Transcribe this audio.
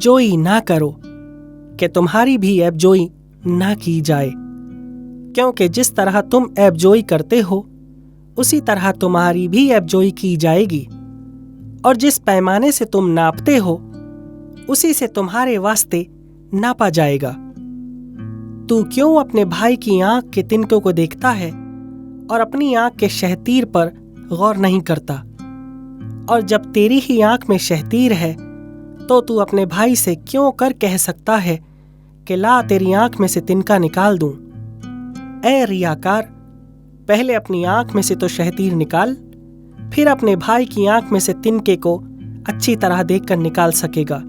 ऐबजोई ना करो कि तुम्हारी भी ऐबजोई ना की जाए, क्योंकि जिस तरह तुम ऐबजोई करते हो उसी तरह तुम्हारी भी ऐबजोई की जाएगी, और जिस पैमाने से तुम नापते हो उसी से तुम्हारे वास्ते नापा जाएगा। तू क्यों अपने भाई की आंख के तिनकों को देखता है और अपनी आंख के शहतीर पर गौर नहीं करता? और जब तेरी ही आंख में शहतीर है तो तू अपने भाई से क्यों कर कह सकता है कि ला तेरी आंख में से तिनका निकाल दूं? ऐ रियाकार, पहले अपनी आंख में से तो शहतीर निकाल, फिर अपने भाई की आंख में से तिनके को अच्छी तरह देखकर निकाल सकेगा।